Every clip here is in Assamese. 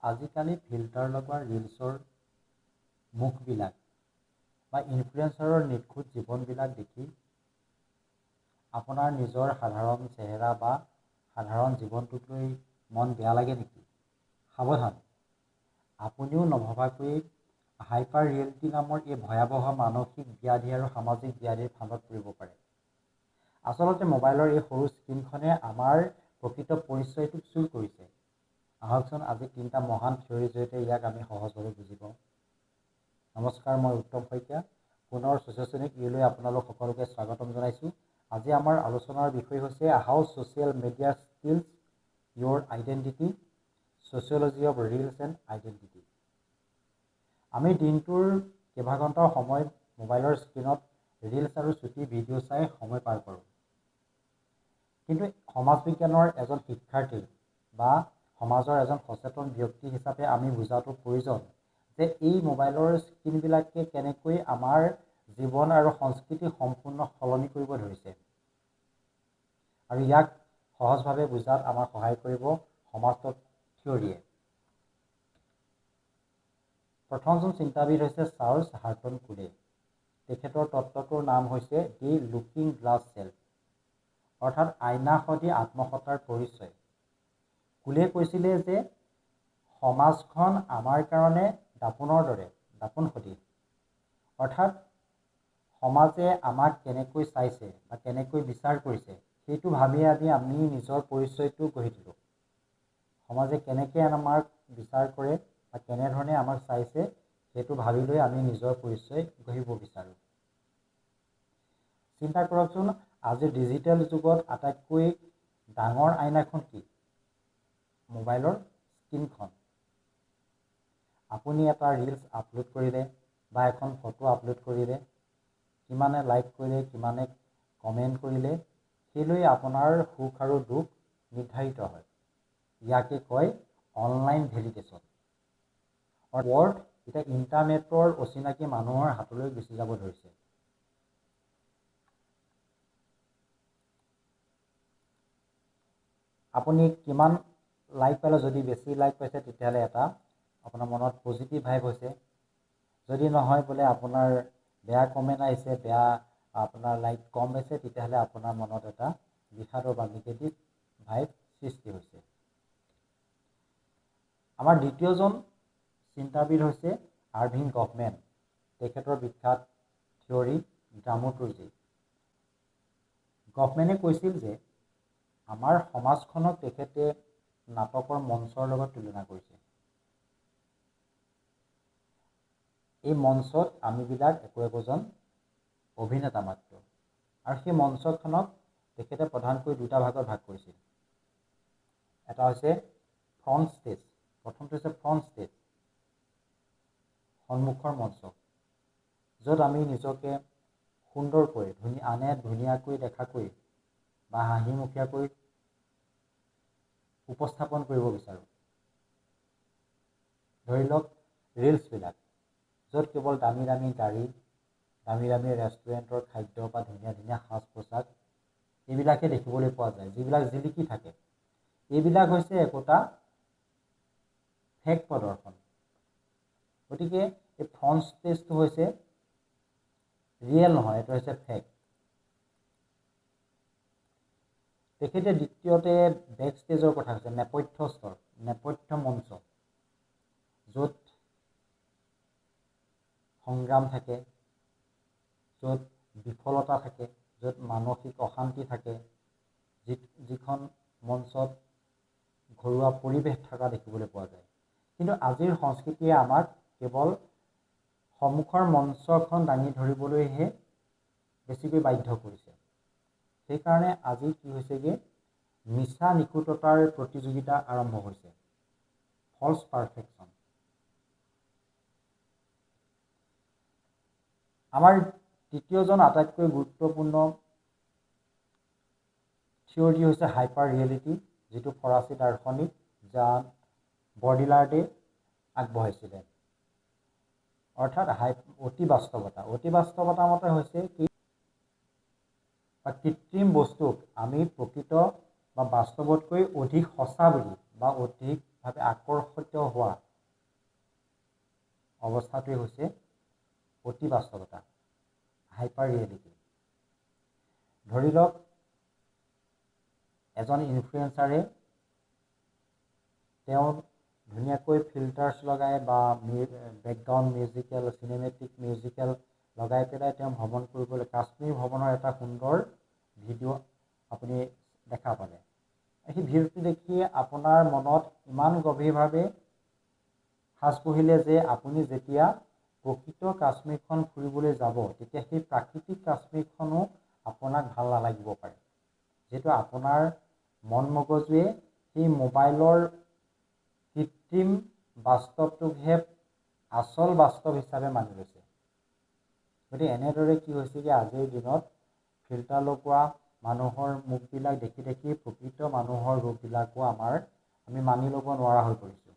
আজিকালি ফিল্টাৰ লগোৱা ৰিলছৰ মুখবিলাক বা ইনফ্লুৱেঞ্চাৰৰ নিখুঁত জীৱনবিলাক দেখি আপোনাৰ নিজৰ সাধাৰণ চেহেৰা বা সাধাৰণ জীৱনটোক লৈ মন বেয়া লাগে নেকি? সাৱধান, আপুনিও নভবাকৈ হাইপাৰ ৰিয়েলিটি নামৰ এই ভয়াৱহ মানসিক ব্যাধি আৰু সামাজিক ব্যাধিৰ ফাঁদত পৰিব পাৰে। আচলতে মোবাইলৰ এই সৰু স্ক্ৰীণখনে আমাৰ প্ৰকৃত পৰিচয়টোক চুৰ কৰিছে। আহকচোন আজি 3টা মহান থিয়ৰীৰ জৰিয়তে ইয়াক আমি সহজভাৱে বুজি পাওঁ। নমস্কাৰ, মই উত্তম শইকীয়া। পুনৰ ছ'চিয়েল ইউলৈ আপোনালোক সকলোকে স্বাগতম জনাইছোঁ। আজি আমাৰ আলোচনাৰ বিষয় হৈছে how social media steals your identity, sociology of reels and identity. আমি দিনটোৰ কেইবাঘণ্টাও সময় মোবাইলৰ স্ক্ৰীণত ৰিলছ আৰু চুটি ভিডিঅ' চাই সময় পাৰ কৰোঁ। কিন্তু সমাজ বিজ্ঞানৰ এজন শিক্ষাৰ্থী বা সমাজৰ এজন সচেতন ব্যক্তি হিচাপে আমি বুজাটো প্ৰয়োজন যে এই মোবাইলৰ স্ক্ৰীণবিলাকে কেনেকৈ আমাৰ জীৱন আৰু সংস্কৃতি সম্পূৰ্ণ সলনি কৰিব ধৰিছে, আৰু ইয়াক সহজভাৱে বুজাত আমাক সহায় কৰিব সমাজতত্ব থিয়ৰীয়ে। প্ৰথমজন চিন্তাবিদ হৈছে চাৰ্লছ হাৰ্টন কুলে। তেখেতৰ তত্ত্বটোৰ নাম হৈছে দি লুকিং গ্লাছ চেল্ফ, অৰ্থাৎ আইনা সদৃশ আত্মসত্তাৰ পৰিচয়। কুলে কৈছিলে যে সমাজখন আমাৰ কাৰণে দাপোনৰ দৰে, দাপোন সদৃশ, অৰ্থাৎ সমাজে আমাক কেনেকৈ চাইছে বা কেনেকৈ বিচাৰ কৰিছে সেইটো ভাবিয়ে আমি নিজৰ পৰিচয়টো গঢ়ি তোলোঁ। সমাজে কেনেকৈ আমাক বিচাৰ কৰে বা কেনেধৰণে আমাক চাইছে সেইটো ভাবি লৈ আমি নিজৰ পৰিচয় গঢ়িব বিচাৰোঁ। চিন্তা কৰকচোন, আজিৰ ডিজিটেল যুগত আটাইতকৈ ডাঙৰ আইনাখন কি? মোবাইলৰ স্ক্ৰীণখন। আপুনি এটা ৰিলছ আপলোড কৰিলে বা এখন ফটো আপলোড কৰিলে, কিমানে লাইক কৰিলে, কিমানে কমেণ্ট কৰিলে, সেইলৈ আপোনাৰ সুখ আৰু দুখ নিৰ্ধাৰিত হয়। ইয়াকে কয় অনলাইন ভেলিডেশ্যন। ৱৰ্ড এতিয়া ইণ্টাৰনেটৰ অচিনাকি মানুহৰ হাতলৈ গুচি যাব ধৰিছে। আপুনি কিমান লাইক পালে, যদি বেছি লাইক পাইছে তেতিয়াহ'লে এটা আপোনাৰ মনত পজিটিভ ভাইব হৈছে। যদি নহয় বোলে আপোনাৰ বেয়া কমেণ্ট আহিছে, বেয়া আপোনাৰ লাইক কম হৈছে, তেতিয়াহ'লে আপোনাৰ মনত এটা বিষাদৰ বা নিগেটিভ ভাইব সৃষ্টি হৈছে। আমাৰ দ্বিতীয়জন চিন্তাবিদ হৈছে আৰভিং গফমেন। তেখেতৰ বিখ্যাত থিয়ৰী ড্ৰামোটুৰ্জি। গফমেনে কৈছিল যে আমাৰ সমাজখনক তেখেতে নাটকৰ মঞ্চৰ লগত তুলনা কৰিছে। এই মঞ্চত আমিবিলাক একোজন অভিনেতা মাত্ৰ, আৰু সেই মঞ্চখনক তেখেতে প্ৰধানকৈ দুটা ভাগত ভাগ কৰিছিল। এটা হৈছে ফ্ৰণ্ট ষ্টেজ। প্ৰথমটো হৈছে ফ্ৰণ্ট ষ্টেজ, সন্মুখৰ মঞ্চ, য'ত আমি নিজকে সুন্দৰকৈ আনে ধুনীয়াকৈ দেখাকৈ বা হাঁহিমুখীয়াকৈ উপস্থাপন কৰিব বিচাৰোঁ। ধৰি লওক ৰিলছবিলাক, য'ত কেৱল দামী দামী গাড়ী, দামী দামী ৰেষ্টুৰেণ্টৰ খাদ্য বা ধুনীয়া ধুনীয়া সাজ পোছাক এইবিলাকে দেখিবলৈ পোৱা যায়, যিবিলাক জিলিকি থাকে। এইবিলাক হৈছে একোটা ফেক প্ৰদৰ্শন। গতিকে এই ফ্ৰণ্ট ষ্টেজটো হৈছে ৰিয়েল নহয়, এইটো হৈছে ফেক। তেখেতে দ্বিতীয়তে বেক ষ্টেজৰ কথা কৈছে, নেপথ্য স্তৰ, নেপথ্য মঞ্চ, য'ত সংগ্ৰাম থাকে, য'ত বিফলতা থাকে, য'ত মানসিক অশান্তি থাকে, যিখন মঞ্চত ঘৰুৱা পৰিৱেশ থকা দেখিবলৈ পোৱা যায়। কিন্তু আজিৰ সংস্কৃতিয়ে আমাক কেৱল সন্মুখৰ মঞ্চখন দাঙি ধৰিবলৈহে বেছিকৈ বাধ্য কৰিছে। সেইকাৰণে আজি কি হৈছেগৈ, মিছা নিখুঁততাৰ প্ৰতিযোগিতা আৰম্ভ হৈছে, ফল্ছ পাৰফেকশ্যন। আমাৰ তৃতীয়জন আটাইতকৈ গুৰুত্বপূৰ্ণ থিয়ৰী হৈছে হাইপাৰ ৰিয়েলিটি, যিটো ফৰাচী দাৰ্শনিক জান বৰ্ডিলাৰ্ডে আগবঢ়াইছিলে। অৰ্থাৎ অতি বাস্তৱতা। অতি বাস্তৱতা মতে হৈছে কি, কৃত্ৰিম বস্তুক আমি প্ৰকৃত বা বাস্তৱতকৈ অধিক সঁচা বুলি বা অধিকভাৱে ভাৱে আকৰ্ষিত হোৱা অৱস্থাটোৱে হৈছে অতি বাস্তৱতা, হাইপাৰ ৰিয়েলিটি। ধৰি লওক এজন ইনফ্লুৱেঞ্চাৰে তেওঁ ধুনীয়াকৈ ফিল্টাৰ্ছ লগাই বা বেকগ্ৰাউণ্ড মিউজিকেল, চিনেমেটিক মিউজিকেল লগাই পেলাই তেওঁ ভ্ৰমণ কৰিবলৈ, কাশ্মীৰ ভ্ৰমণৰ এটা সুন্দৰ ভিডিঅ' আপুনি দেখা পালে। সেই ভিডিঅ'টো দেখি আপোনাৰ মনত ইমান গভীৰভাৱে সাঁচ বহিলে যে আপুনি যেতিয়া প্ৰকৃত কাশ্মীৰখন ফুৰিবলৈ যাব তেতিয়া সেই প্ৰাকৃতিক কাশ্মীৰখনো আপোনাক ভাল নালাগিব পাৰে, যিহেতু আপোনাৰ মন মগজুৱে সেই মোবাইলৰ কৃত্ৰিম বাস্তৱটোকহে আচল বাস্তৱ হিচাপে মানি লৈছে। গতিকে এনেদৰে কি হৈছে যে আজিৰ দিনত ফিল্টাৰ লগোৱা মানুহৰ মুখবিলাক দেখি দেখি প্ৰকৃত মানুহৰ ৰূপবিলাকো আমি মানি ল'ব নোৱাৰা হৈ পৰিছোঁ।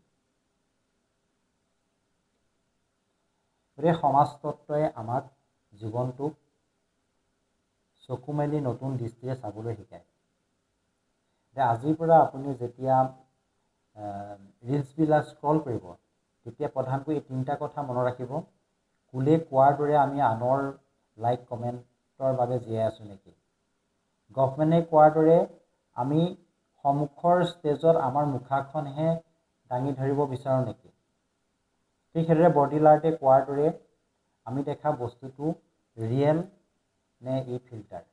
গতিকে সমাজতত্বই আমাক জীৱনটোক চকু মেলি নতুন দৃষ্টিৰে চাবলৈ শিকায়। যে আজিৰ পৰা আপুনি যেতিয়া ৰিলছবিলাক স্ক্ৰল কৰিব তেতিয়া প্ৰধানকৈ এই 3টা কথা মনত ৰাখিব। কুলে কোৱাৰ দৰে আমি আনৰ লাইক কমেণ্টৰ বাবে জীয়াই আছোঁ নেকি? গভমেণ্টে কোৱাৰ দৰে আমি সন্মুখৰ ষ্টেজত আমাৰ মুখাখনহে দাঙি ধৰিব বিচাৰোঁ নেকি? ঠিক সেইদৰে বডিলাৰ্টে কোৱাৰ দৰে আমি দেখা বস্তুটো ৰিয়েল নে এই ফিল্টাৰ?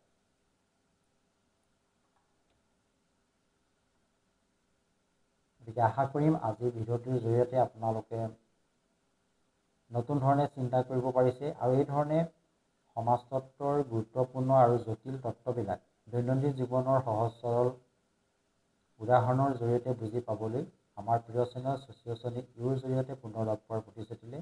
গতিকে আশা কৰিম আজিৰ ভিডিঅ'টোৰ জৰিয়তে আপোনালোকে নতুন ধৰণে চিন্তা কৰিব পাৰিছে আৰু এই ধৰণে সমাজতত্বৰ গুৰুত্বপূৰ্ণ আৰু জটিল তত্ত্ববিলাক দৈনন্দিন জীৱনৰ সহজ সৰল উদাহৰণৰ জৰিয়তে বুজি পাবলৈ আমাৰ প্ৰিয় চেনেল ছচিঅ'ছনিক ইউৰ জৰিয়তে পুনৰ লগ পোৱাৰ প্ৰতিশ্ৰুতিৰে